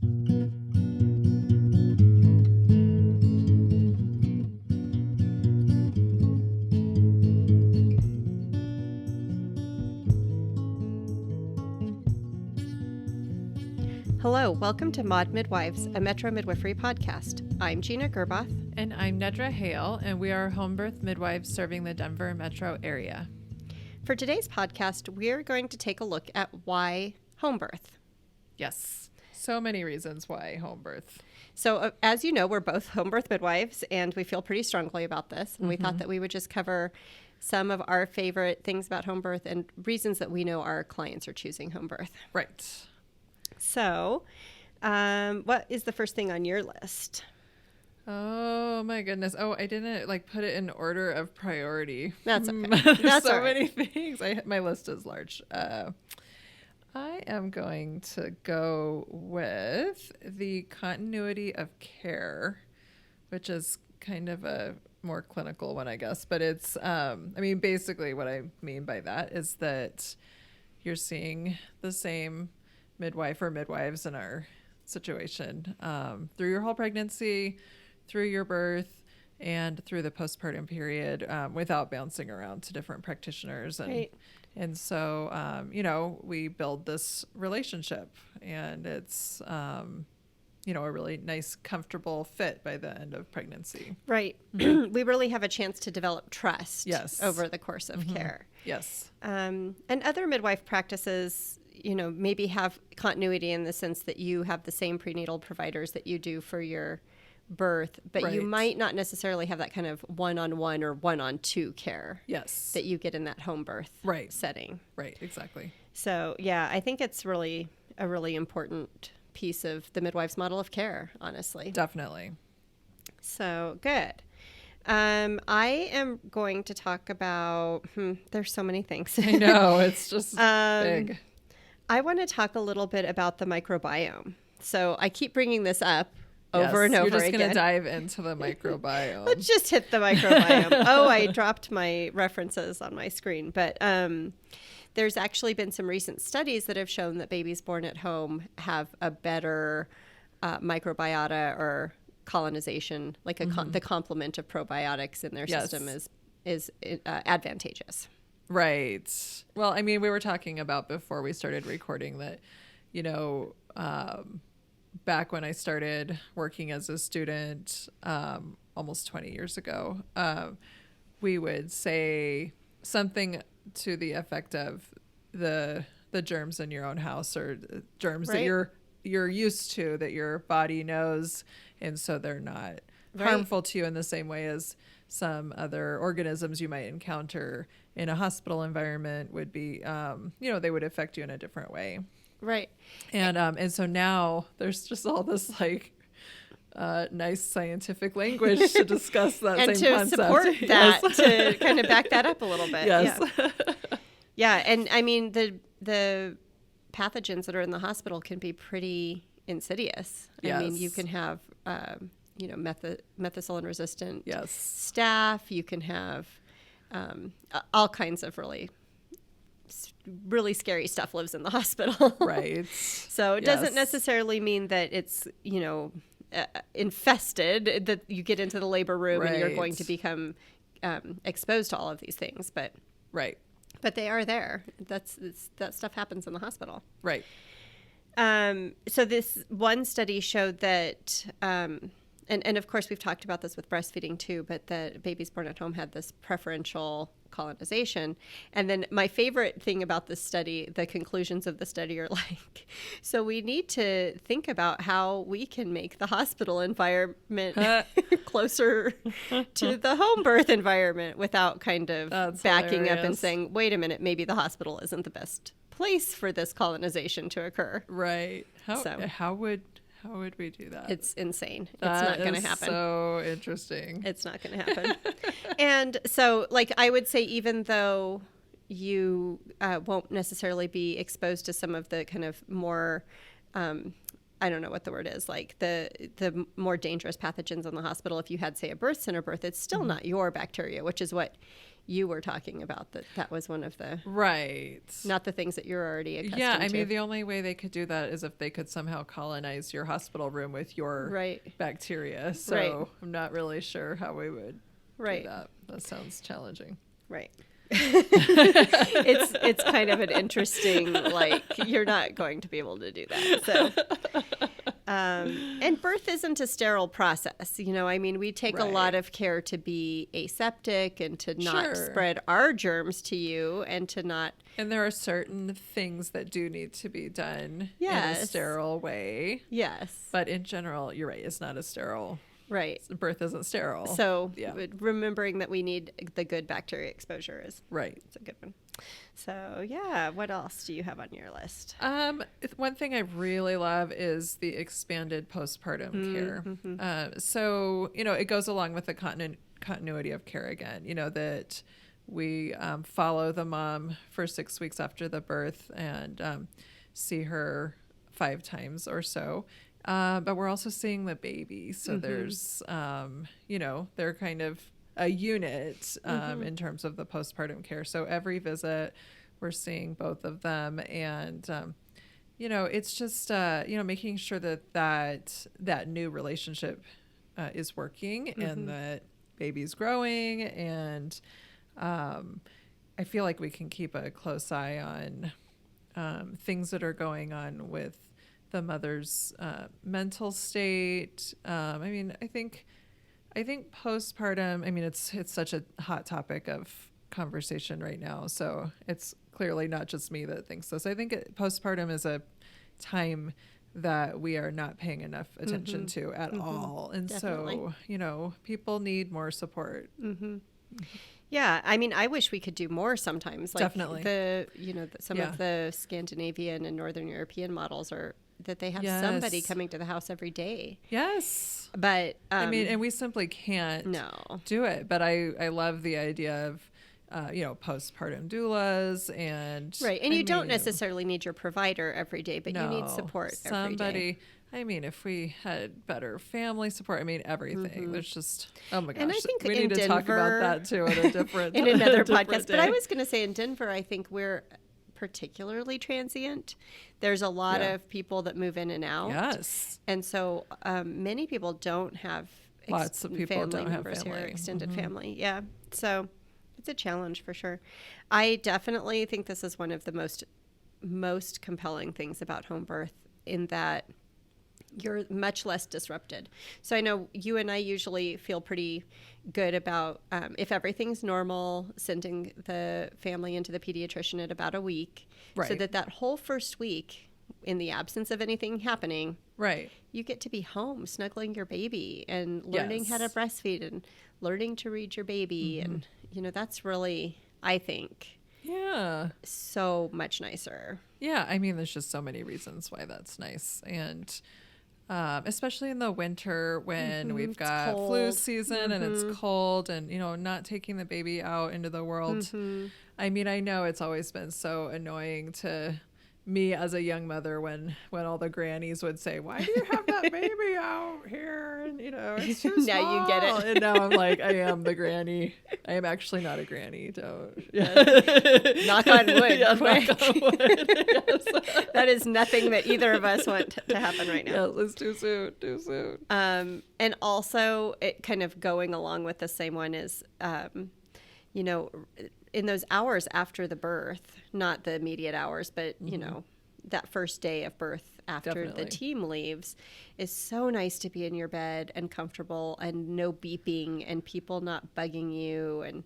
Hello, welcome to Midwives, a Metro Midwifery podcast. I'm Gina Gerboth. And I'm Nedra Hale, and we are home birth midwives serving the Denver metro area. For today's podcast, we're going to take a look at why home birth. Yes, so many reasons why home birth. So as you know, we're both home birth midwives, and we feel pretty strongly about this. And we thought that we would just cover some of our favorite things about home birth and reasons that we know our clients are choosing home birth. Right. So what is the first thing on your list? Oh my goodness. Oh, I didn't put it in order of priority. That's okay. That's so all right. many things. My list is large. I am going to go with the continuity of care, which is kind of a more clinical one, I guess. But it's, basically what I mean by that is that you're seeing the same midwife or midwives in our situation through your whole pregnancy, through your birth, and through the postpartum period without bouncing around to different practitioners. And Right. and so, we build this relationship, and it's, a really nice, comfortable fit by the end of pregnancy. Right. We really have a chance to develop trust Yes. over the course of care. Yes. And other midwife practices, maybe have continuity in the sense that you have the same prenatal providers that you do for your birth, but you Right. might not necessarily have that kind of one-on-one or one-on-two care Yes. that you get in that home birth Right. setting. Right. Exactly. So, yeah, I think it's really a really important piece of the midwife's model of care, honestly. Definitely. So, good. I am going to talk about, there's so many things. I know. It's just big. I want to talk a little bit about the microbiome. So I keep bringing this up over and over You're just again. going to dive into the microbiome. Let's just hit the microbiome. I dropped my references on my screen. But there's actually been some recent studies that have shown that babies born at home have a better microbiota or colonization, like the complement of probiotics in their system is advantageous. Right. Well, we were talking about before we started recording that, back when I started working as a student, almost 20 years ago, we would say something to the effect of the germs in your own house or germs that you're used to, that your body knows, and so they're not harmful to you in the same way as some other organisms you might encounter in a hospital environment would be, they would affect you in a different way. Right. And so now there's just all this nice scientific language to discuss that and same to concept. support that, Yes. to kind of back that up a little bit. Yes. Yeah. And the pathogens that are in the hospital can be pretty insidious. Yes. You can have, methicillin resistant Yes. staph. You can have all kinds of really scary stuff lives in the hospital. Right. So it doesn't necessarily mean that it's, infested, that you get into the labor room and you're going to become exposed to all of these things. But they are there. That stuff happens in the hospital. Right. So this one study showed that, and of course we've talked about this with breastfeeding too, but that babies born at home had this preferential colonization. And then my favorite thing about this study, the conclusions of the study are so we need to think about how we can make the hospital environment closer to the home birth environment without kind of backing up and saying, wait a minute, maybe the hospital isn't the best place for this colonization to occur. Right. How would we do that? It's insane. It's not going to happen. So interesting. It's not going to happen. And so, I would say, even though you won't necessarily be exposed to some of the kind of more, I don't know what the word is, the more dangerous pathogens in the hospital, if you had, say, a birth center birth, it's still not your bacteria, which is what you were talking about, that was one of the, Right. not the things that you're already accustomed Yeah, I to. mean, the only way they could do that is if they could somehow colonize your hospital room with your bacteria. So I'm not really sure how we would do that. That sounds challenging. Right. it's kind of an interesting, like, you're not going to be able to do that. So, and birth isn't a sterile process. You know, I mean, we take a lot of care to be aseptic and to not spread our germs to you and to not. And there are certain things that do need to be done in a sterile way. Yes. But in general, you're right. It's not a sterile. Right. Birth isn't sterile. So remembering that we need the good bacteria exposure is it's a good one. So yeah, what else do you have on your list? One thing I really love is the expanded postpartum care. So, you know, it goes along with the continuity of care again, you know, that we follow the mom for 6 weeks after the birth and see her 5 times or so. But we're also seeing the baby. So there's, you know, they're kind of a unit in terms of the postpartum care. So every visit, we're seeing both of them. And, you know, it's just, you know, making sure that new relationship is working and that baby's growing. And I feel like we can keep a close eye on things that are going on with the mother's mental state. I mean, I think postpartum, I mean, it's such a hot topic of conversation right now. So it's clearly not just me that thinks this. I think postpartum is a time that we are not paying enough attention to at all. And so, you know, people need more support. Yeah, I mean, I wish we could do more sometimes. Like Definitely. Some of the Scandinavian and Northern European models are that they have somebody coming to the house every day. Yes. But I mean, and we simply can't do it. But I love the idea of, you know, postpartum doulas and. Right. And you don't necessarily need your provider every day, but you need support every day. I mean, if we had better family support, I mean, everything. There's just, oh my gosh. And I think we need to talk about that too at a different in another podcast. Day. But I was going to say in Denver, I think we're particularly transient. There's a lot of people that move in and out. Yes. And so many people don't have lots of people family don't have members family. Here, extended family. Yeah. So it's a challenge for sure. I definitely think this is one of the most compelling things about home birth in that you're much less disrupted. So I know you and I usually feel pretty good about if everything's normal, sending the family into the pediatrician at about a week, so that whole first week, in the absence of anything happening, you get to be home snuggling your baby and learning how to breastfeed and learning to read your baby. And, you know, that's really, I think, so much nicer. Yeah. I mean, there's just so many reasons why that's nice. And especially in the winter when we've got flu season and it's cold and, you know, not taking the baby out into the world. I mean, I know it's always been so annoying to me as a young mother when all the grannies would say, why do you have that baby out here? And, you know, it's too small. Now you get it. And now I'm like, I am the granny. I am actually not a granny. Don't. Knock on wood. Yeah, knock on wood. Yes. That is nothing that either of us want to happen right now. Yeah, it's too soon. Too soon. And also, it kind of going along with the same one is, you know, in those hours after the birth, not the immediate hours, but, you know, that first day of birth after the team leaves is so nice to be in your bed and comfortable and no beeping and people not bugging you. And,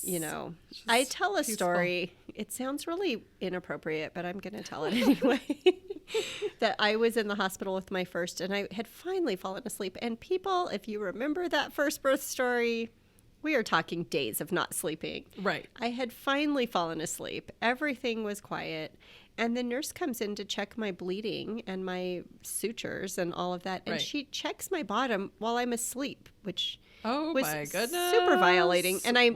you know, I tell a story. It sounds really inappropriate, but I'm going to tell it anyway. That I was in the hospital with my first and I had finally fallen asleep. And people, if you remember that first birth story, we are talking days of not sleeping. Right. I had finally fallen asleep. Everything was quiet. And the nurse comes in to check my bleeding and my sutures and all of that. And she checks my bottom while I'm asleep, which was my goodness, super violating. And I'm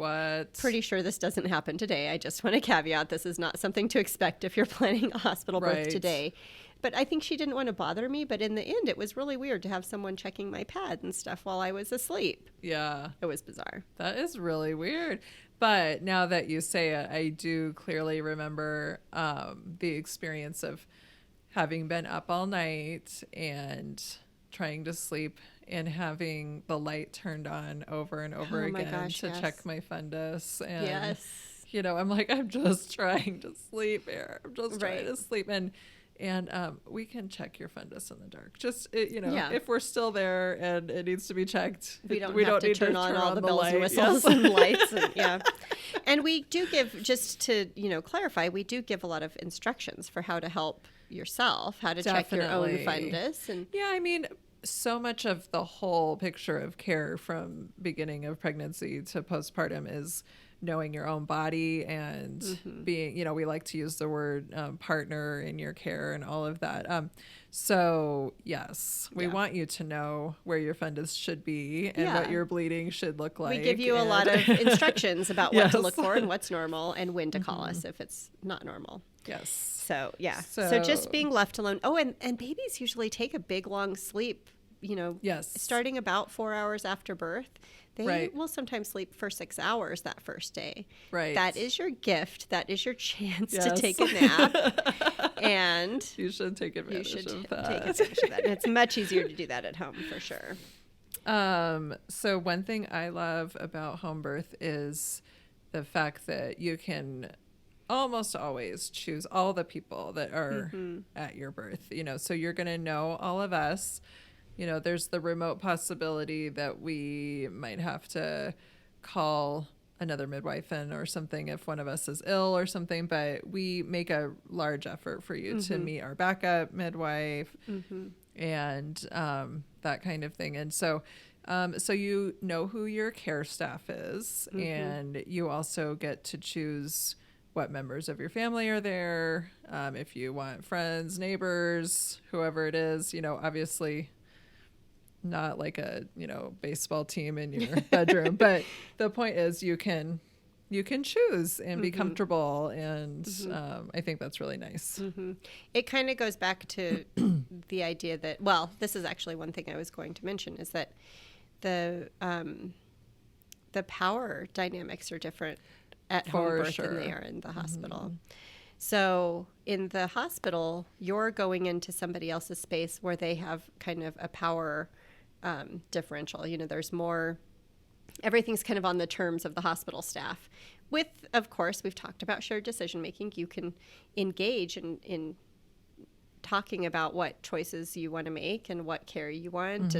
pretty sure this doesn't happen today. I just want to caveat, this is not something to expect if you're planning a hospital birth today. but I think she didn't want to bother me. But in the end, it was really weird to have someone checking my pad and stuff while I was asleep. Yeah. It was bizarre. That is really weird. But now that you say it, I do clearly remember the experience of having been up all night and trying to sleep and having the light turned on over and over again to check my fundus. And, you know, I'm like, I'm just trying to sleep here. I'm just trying to sleep. And we can check your fundus in the dark. Just, if we're still there and it needs to be checked, we don't need to turn on all the bells and whistles and lights. And, and we do give, just to, clarify, we do give a lot of instructions for how to help yourself, how to check your own fundus. And I mean, so much of the whole picture of care from beginning of pregnancy to postpartum is knowing your own body and being, we like to use the word partner in your care and all of that. So yes, we want you to know where your fundus should be and what your bleeding should look like. We give you a lot of instructions about what to look for and what's normal and when to call us if it's not normal. Yes. So So just being left alone. Oh, and babies usually take a big long sleep, starting about 4 hours after birth. They will sometimes sleep for 6 hours that first day. Right. That is your gift. That is your chance to take a nap. And you should take advantage of that. Take advantage of that. And it's much easier to do that at home for sure. So one thing I love about home birth is the fact that you can almost always choose all the people that are at your birth. So you're going to know all of us. There's the remote possibility that we might have to call another midwife in or something if one of us is ill or something, but we make a large effort for you to meet our backup midwife and that kind of thing. And so you know who your care staff is, and you also get to choose what members of your family are there. If you want friends, neighbors, whoever it is, obviously not like a baseball team in your bedroom, but the point is you can choose and be comfortable, and I think that's really nice. It kind of goes back to the idea that, well, this is actually one thing I was going to mention, is that the power dynamics are different at home birth than they are in the hospital. So in the hospital, you're going into somebody else's space where they have kind of a power differential. There's more, everything's kind of on the terms of the hospital staff. With, of course, we've talked about shared decision making. You can engage in talking about what choices you want to make and what care you want,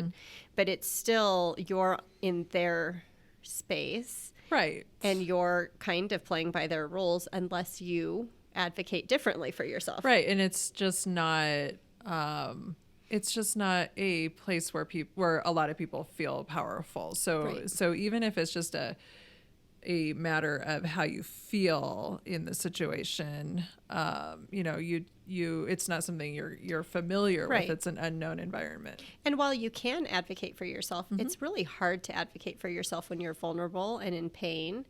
but it's still, you're in their space. Right. And you're kind of playing by their rules unless you advocate differently for yourself. Right. And it's just not a place where a lot of people feel powerful. So even if it's just a matter of how you feel in the situation, it's not something you're familiar with. It's an unknown environment. And while you can advocate for yourself, it's really hard to advocate for yourself when you're vulnerable and in pain.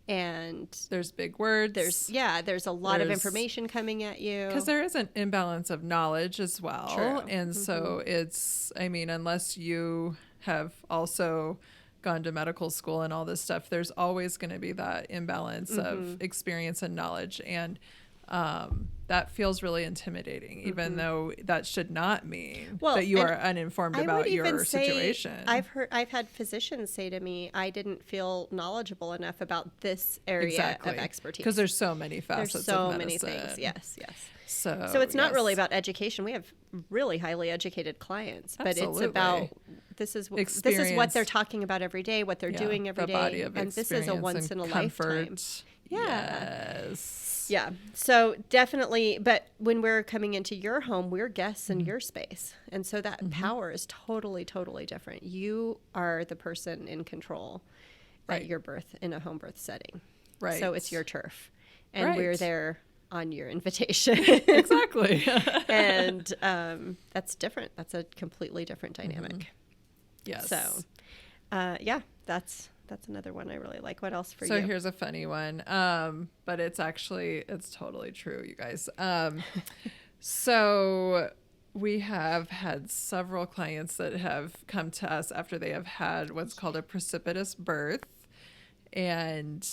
And there's big words. There's a lot of information coming at you. Because there is an imbalance of knowledge as well. True. And so unless you have also gone to medical school and all this stuff, there's always going to be that imbalance of experience and knowledge. And that feels really intimidating, even though that should not mean that you are uninformed about your situation. I've had physicians say to me, I didn't feel knowledgeable enough about this area of expertise. Because there's so many facets of medicine. Many things. Yes. So it's not really about education. We have really highly educated clients, but it's about this is what they're talking about every day, what they're doing every day, and this is a once in a lifetime. Yeah. So definitely, but when we're coming into your home, we're guests in your space. And so that power is totally, totally different. You are the person in control at your birth in a home birth setting. Right. So it's your turf. And we're there on your invitation. Exactly. And that's different. That's a completely different dynamic. Yes. So, that's another one I really like. What else for you? So here's a funny one. But it's totally true, you guys. So we have had several clients that have come to us after they have had what's called a precipitous birth. And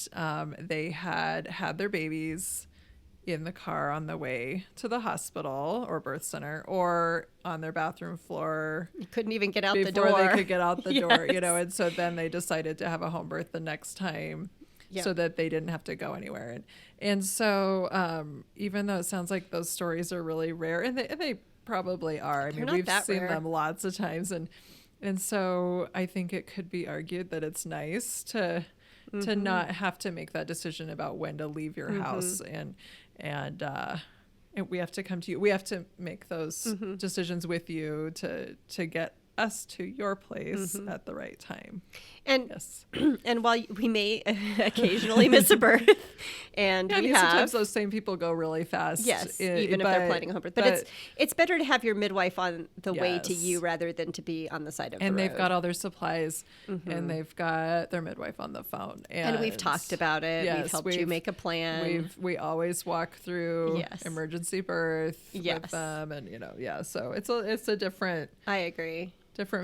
they had their babies in the car on the way to the hospital or birth center or on their bathroom floor. You couldn't even get out the door. Before they could get out the door, Yes. and so then they decided to have a home birth the next time. Yeah. So that they didn't have to go anywhere. And so even though it sounds like those stories are really rare, and they probably are. I mean, not we've that seen rare. them lots of times. And so I think it could be argued that it's nice to not have to make that decision about when to leave your house. And we have to come to you. We have to make those decisions with you to get us to your place at the right time. And yes. And while we may occasionally miss a birth, and Yeah, I we mean, have, sometimes those same people go really fast. yes, even if they're planning a home birth. But it's better to have your midwife on the way to Yes. you rather than to be on the side of the road. and they've got all their supplies, and they've got their midwife on the phone. And we've talked about it. Yes, we've helped you make a plan. We always walk through Yes. emergency birth Yes. with them, and so it's a different I agree.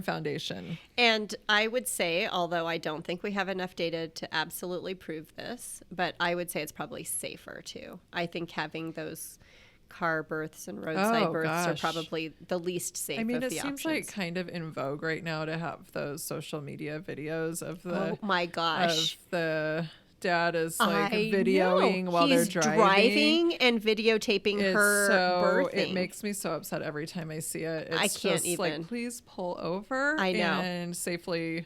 foundation. And I would say, although I don't think we have enough data to absolutely prove this, but I would say it's probably safer too. I think having those car births and roadside births are gosh. probably the least safe I mean, of it the seems options. like kind of in vogue right now to have those social media videos of the Oh my gosh. of the dad is like I videoing know. while He's they're driving and videotaping her birthing. It makes me so upset every time I see it. It's I can't just even. like, please pull over I know. and safely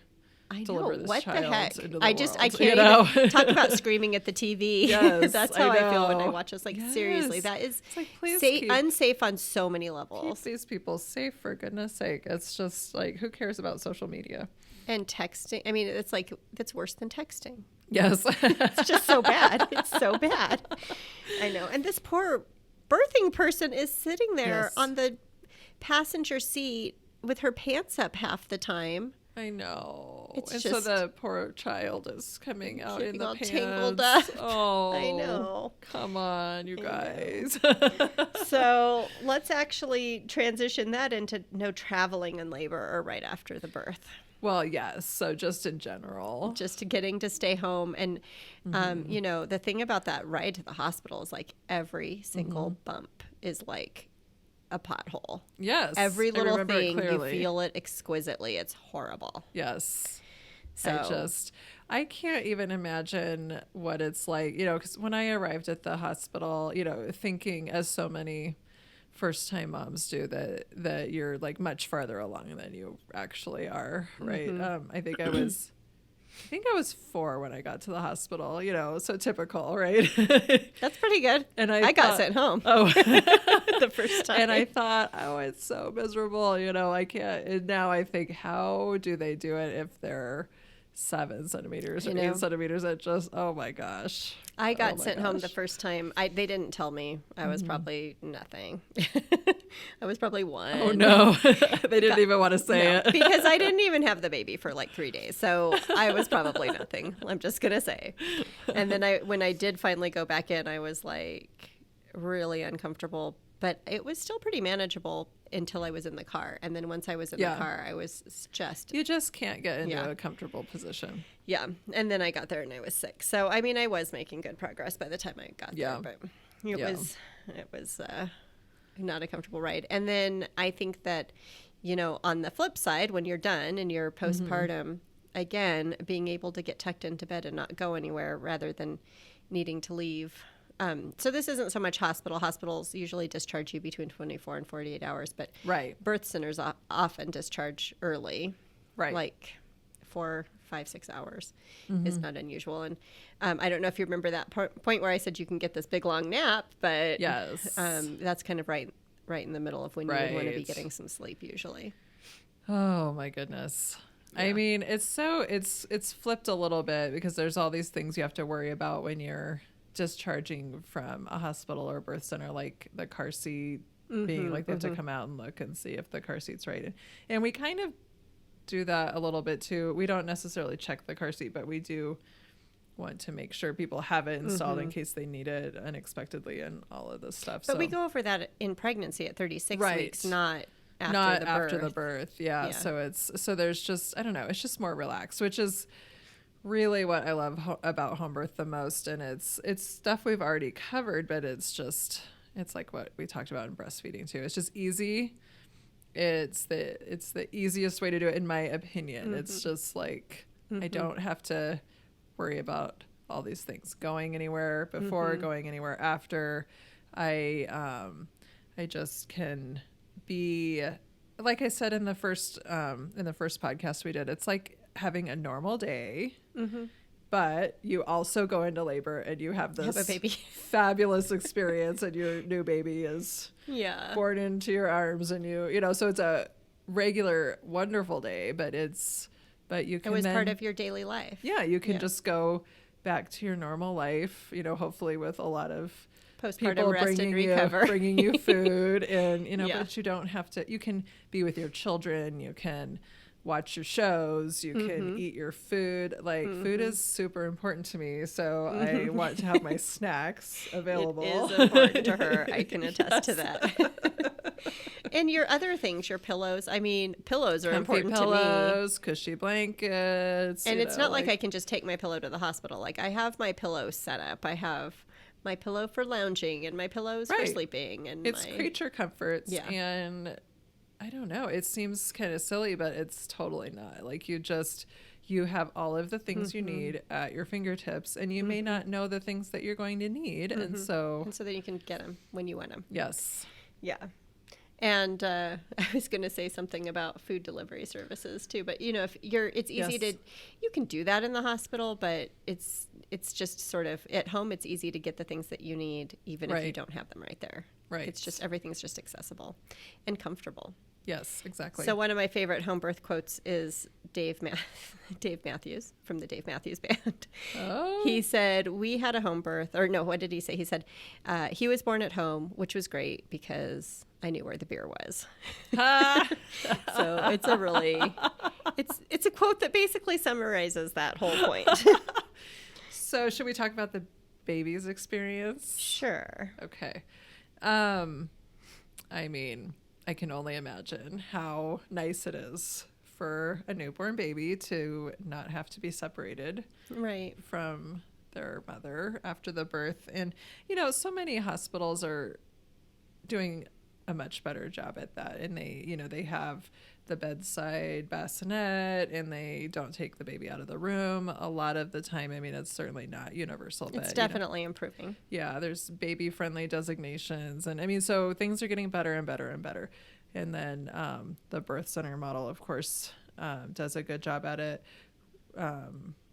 I know. deliver this What child the heck? into the I world, can't even talk about screaming at the TV. Yes, That's how I feel when I know. watch this. Like, Yes. seriously, that is It's like, please unsafe on so many keep levels. these people safe, for goodness sake. It's just like, who cares about social media? And texting. I mean, it's like, that's worse than texting. Yes. It's just so bad. It's so bad. I know. And this poor birthing person is sitting there Yes. on the passenger seat with her pants up half the time. I know. It's and just- so the poor child is coming out in Getting the all pants. tangled up. Oh, I know. Come on, you guys. So let's actually transition that into no traveling in labor or right after the birth. Well, yes. So just in general. Just getting to stay home. And, the thing about that ride to the hospital is like every single bump is like a pothole. Yes. Every I little remember it thing, you clearly. feel it exquisitely. It's horrible. Yes. So I can't even imagine what it's like, because when I arrived at the hospital, thinking as so many first time moms do that you're like much farther along than you actually are. Right. I think I was 4 when I got to the hospital, so typical, right? that's pretty good. And I got thought- sent home Oh, the first time. and I thought, oh, it's so miserable. I can't. And now I think, how do they do it if they're 7 centimeters or 8 centimeters? It just, oh my gosh. I got Oh my sent home the gosh. first time. They didn't tell me. I was probably nothing. I was probably 1. Oh no, they didn't even want to say No, it. because I didn't even have the baby for like 3 days. So I was probably nothing. I'm just going to say. And then when I did finally go back in, I was like really uncomfortable, but it was still pretty manageable until I was in the car. And then once I was in the car, I was just, You just can't get into Yeah. a comfortable position. yeah. And then I got there and I was sick. So, I mean, I was making good progress by the time I got Yeah. there, but it Yeah. was not a comfortable ride. And then I think that, on the flip side, when you're done and you're postpartum, again, being able to get tucked into bed and not go anywhere rather than needing to leave. So this isn't so much hospital. Hospitals usually discharge you between 24 and 48 hours, but Right. birth centers often discharge early, Right. like 4, 5, 6 hours is not unusual. And I don't know if you remember that point where I said you can get this big long nap, but Yes. that's kind of right in the middle of when you would want to be Right. getting some sleep usually. Oh my goodness. I mean, it's flipped a little bit because there's all these things you have to worry about when you're discharging from a hospital or birth center, like the car seat being like they have to come out and look and see if the car seat's right. And we kind of do that a little bit too. We don't necessarily check the car seat, but we do want to make sure people have it installed in case they need it unexpectedly and all of this stuff. But we go over that in pregnancy at 36 weeks, not after the birth. Yeah. So there's just, I don't know, it's just more relaxed, which is really what I love about home birth the most. And it's stuff we've already covered, but it's like what we talked about in breastfeeding too. It's just easy. It's the easiest way to do it, in my opinion. It's just like, I don't have to worry about all these things going anywhere before, going anywhere after. I just can be, like I said in the first podcast we did, it's like having a normal day, but you also go into labor and you have this a baby. fabulous experience, and your new baby is born into your arms, and so it's a regular wonderful day, but you can, it was part of your daily life. Yeah, you can just go back to your normal life, hopefully with a lot of postpartum rest and recover, bringing you food, and but you don't have to. You can be with your children. You can watch your shows. You can eat your food. Like food is super important to me, so I want to have my snacks available. It is important to her. I can attest to that. And your other things, your pillows. I mean, pillows are important to me. Pillows, cushy blankets. And it's not like I can just take my pillow to the hospital. Like, I have my pillow set up. I have my pillow for lounging and my pillows for sleeping. And it's creature comforts. Yeah. And I don't know. It seems kind of silly, but it's totally not. Like, you have all of the things you need at your fingertips, and you may not know the things that you're going to need. And so then you can get them when you want them. Yes. Yeah. And I was going to say something about food delivery services too, but if it's easy you can do that in the hospital, but it's just sort of at home. It's easy to get the things that you need, even if you don't have them right there. Right. It's just, everything's just accessible and comfortable. Yes, exactly. So one of my favorite home birth quotes is Dave Matthews from the Dave Matthews Band. Oh. He said, we had a home birth, or no, what did he say? He said, he was born at home, which was great because I knew where the beer was. So it's it's a quote that basically summarizes that whole point. So should we talk about the baby's experience? Sure. Okay. I mean, I can only imagine how nice it is for a newborn baby to not have to be separated from their mother after the birth. And, so many hospitals are doing a much better job at that. And they have the bedside bassinet, and they don't take the baby out of the room a lot of the time. I mean, it's certainly not universal, but it's definitely improving. Yeah, there's baby friendly designations, and I mean, so things are getting better and better and better. And then the birth center model, of course, does a good job at it.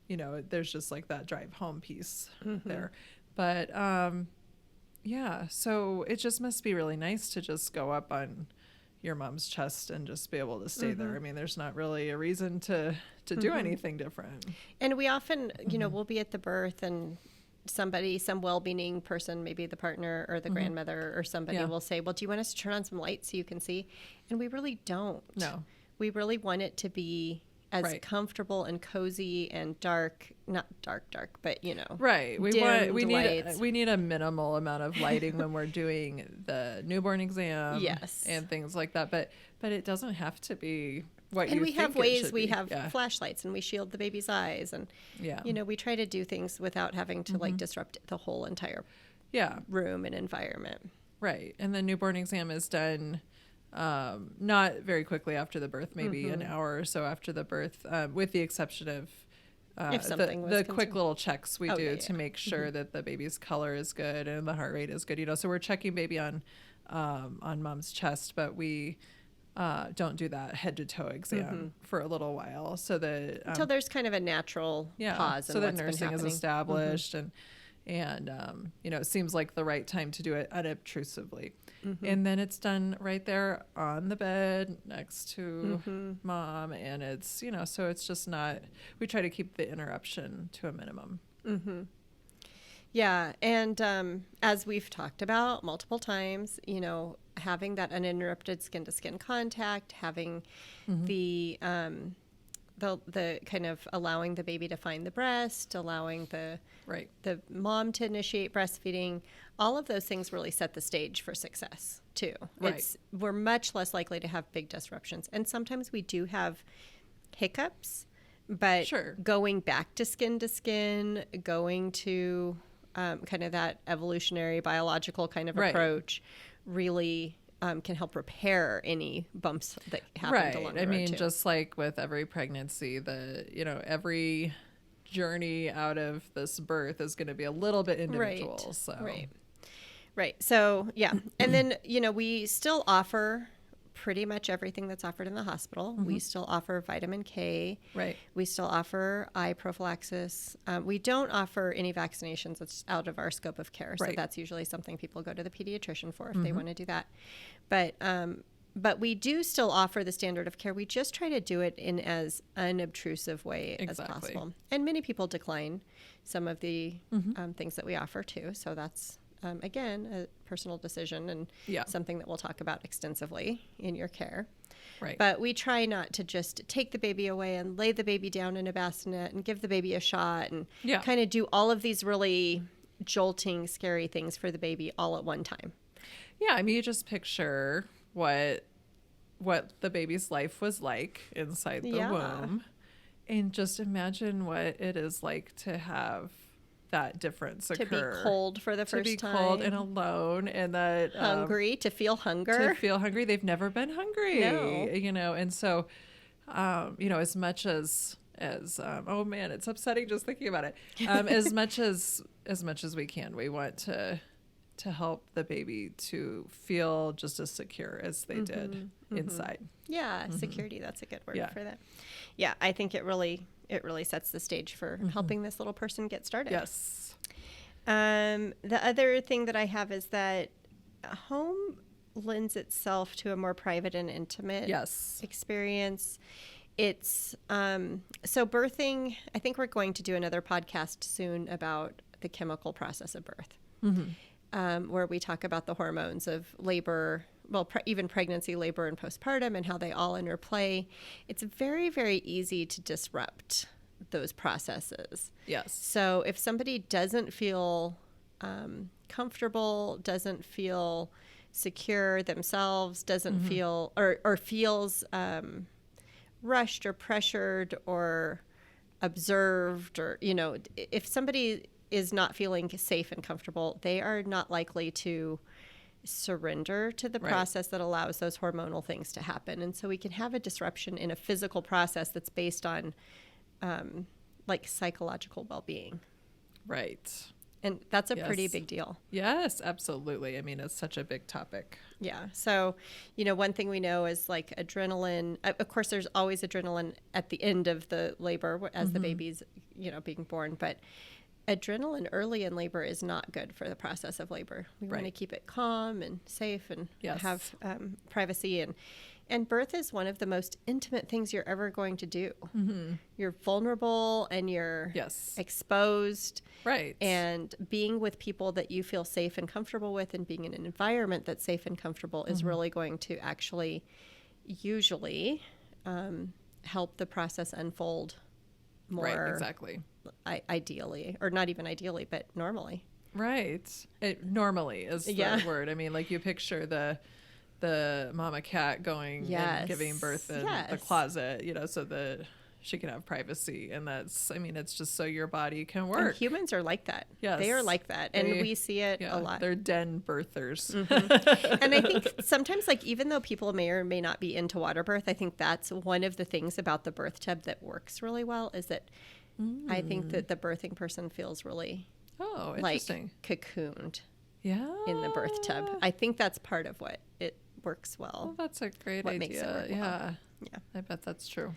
There's just like that drive home piece there, but so it just must be really nice to just go up on your mom's chest and just be able to stay there. I mean, there's not really a reason to do anything different. And we often, we'll be at the birth, and some well-meaning person, maybe the partner or the grandmother or somebody will say, well, do you want us to turn on some lights so you can see? And we really don't. No. We really want it to be as comfortable and cozy and dark, not dark, but right. We need a minimal amount of lighting when we're doing the newborn exam, and things like that. But it doesn't have to be what you think. And we have ways. We have flashlights, and we shield the baby's eyes, and we try to do things without having to like disrupt the whole entire room and environment. Right, and the newborn exam is done. Not very quickly after the birth, maybe an hour or so after the birth, with the exception of the quick little checks we do to make sure that the baby's color is good and the heart rate is good. So we're checking baby on mom's chest, but we don't do that head to toe exam for a little while, so that until there's kind of a natural pause, so that nursing is established, and it seems like the right time to do it unobtrusively. And then it's done right there on the bed next to mom. And it's, so it's just not, we try to keep the interruption to a minimum. Yeah. And as we've talked about multiple times, having that uninterrupted skin to skin contact, having the the kind of allowing the baby to find the breast, allowing the mom to initiate breastfeeding, all of those things really set the stage for success too. Right. We're much less likely to have big disruptions. And sometimes we do have hiccups, but going back to skin, going to kind of that evolutionary biological kind of approach really can help repair any bumps that happened along the road. I mean, too. just like with every pregnancy, every journey out of this birth is going to be a little bit individual. Right. So, yeah. And then, we still offer pretty much everything that's offered in the hospital. We still offer vitamin K. Right. We still offer eye prophylaxis. We don't offer any vaccinations. It's out of our scope of care. So that's usually something people go to the pediatrician for if they want to do that. But we do still offer the standard of care. We just try to do it in as unobtrusive way as possible. And many people decline some of the things that we offer too. So that's again, a personal decision and something that we'll talk about extensively in your care. Right. But we try not to just take the baby away and lay the baby down in a bassinet and give the baby a shot and kind of do all of these really jolting, scary things for the baby all at one time. Yeah, I mean, you just picture what the baby's life was like inside the womb, and just imagine what it is like to have that difference occur. To be cold for the first time. To be cold and alone, and that hungry, to feel hunger. To feel hungry. They've never been hungry. No. And so, as much as oh man, it's upsetting just thinking about it. As much as we can, we want to help the baby to feel just as secure as they did inside. Yeah, security. That's a good word for that. Yeah, I think it really sets the stage for helping this little person get started. Yes. The other thing that I have is that home lends itself to a more private and intimate experience. It's so birthing. I think we're going to do another podcast soon about the chemical process of birth. Where we talk about the hormones of labor, even pregnancy, labor, and postpartum, and how they all interplay. It's very, very easy to disrupt those processes. Yes. So if somebody doesn't feel comfortable, doesn't feel secure themselves, doesn't feel or feels rushed or pressured or observed, or if somebody is not feeling safe and comfortable, they are not likely to surrender to the process that allows those hormonal things to happen. And so we can have a disruption in a physical process that's based on like psychological well-being. Right. And that's a pretty big deal. Yes, absolutely. I mean, it's such a big topic. Yeah. So, one thing we know is like adrenaline. Of course, there's always adrenaline at the end of the labor as the baby's, being born. But adrenaline early in labor is not good for the process of labor. We want to keep it calm and safe and have privacy. And birth is one of the most intimate things you're ever going to do. You're vulnerable and you're exposed. Right. And being with people that you feel safe and comfortable with and being in an environment that's safe and comfortable is really going to actually usually help the process unfold more ideally, or not even ideally, but normally. Right. Normally is the word. I mean, like you picture the mama cat going and giving birth in the closet, so that she can have privacy. And it's just so your body can work. And humans are like that. Yes. They are like that. And we see it a lot. They're den birthers. And I think sometimes, like, even though people may or may not be into water birth, I think that's one of the things about the birth tub that works really well is that I think that the birthing person feels really interesting. Cocooned in the birth tub. I think that's part of what it works well. Well, that's a great idea. Makes it work well. Yeah. I bet that's true.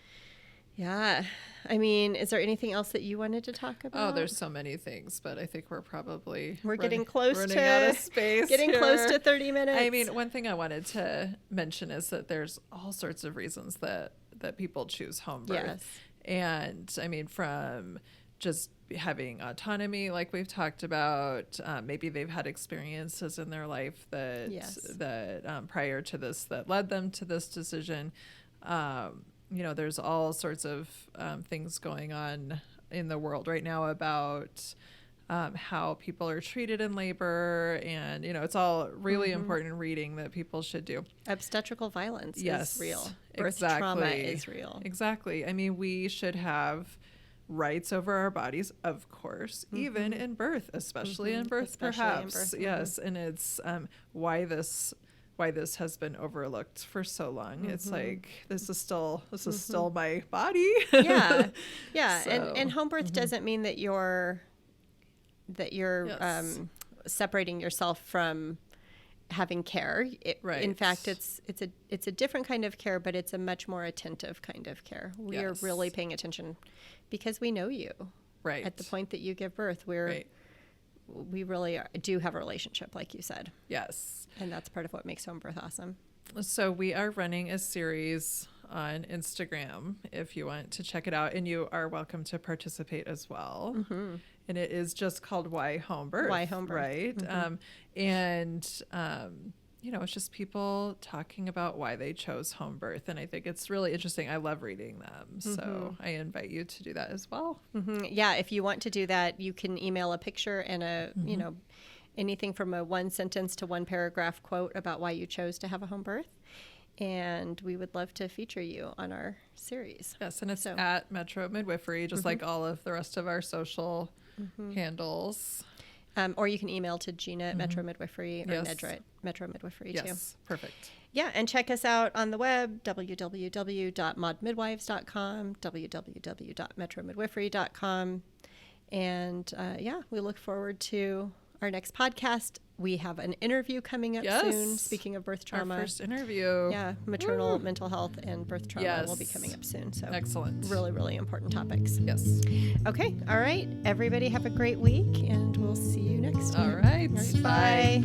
Yeah. I mean, is there anything else that you wanted to talk about? Oh, there's so many things, but I think we're probably getting close running out of space. Getting close to 30 minutes. I mean, one thing I wanted to mention is that there's all sorts of reasons that people choose home birth. Yes. And I mean, from just having autonomy, like we've talked about, maybe they've had experiences in their life that prior to this that led them to this decision. there's all sorts of things going on in the world right now about how people are treated in labor. And, it's all really important reading that people should do. Obstetrical violence Yes, is real. Birth exactly. trauma is real. Exactly. I mean, we should have rights over our bodies, of course, even in birth, especially in birth, perhaps. Yes. And it's why this has been overlooked for so long. It's like, this is still my body. Yeah. So, and home birth doesn't mean that you're Yes. separating yourself from having care. Right. In fact, it's a different kind of care, but it's a much more attentive kind of care. We are really paying attention because we know you. Right. At the point that you give birth, we really do have a relationship, like you said. Yes. And that's part of what makes home birth awesome. So we are running a series on Instagram if you want to check it out, and you are welcome to participate as well. And it is just called Why Home Birth. Why Home Birth. Right. It's just people talking about why they chose home birth. And I think it's really interesting. I love reading them. So I invite you to do that as well. Yeah. If you want to do that, you can email a picture and anything from a 1 sentence to 1 paragraph quote about why you chose to have a home birth. And we would love to feature you on our series. Yes. And it's at Metro Midwifery, just like all of the rest of our social handles. Or you can email to Gina at Metro Midwifery or Nedra at Metro Midwifery too. Yes, perfect. Yeah, and check us out on the web, www.modmidwives.com, www.metromidwifery.com. And we look forward to our next podcast. We have an interview coming up soon. Speaking of birth trauma. Our first interview. Yeah, maternal mental health and birth trauma will be coming up soon. So excellent. Really, really important topics. Yes. Okay. All right. Everybody have a great week, and we'll see you next time. All right. Bye.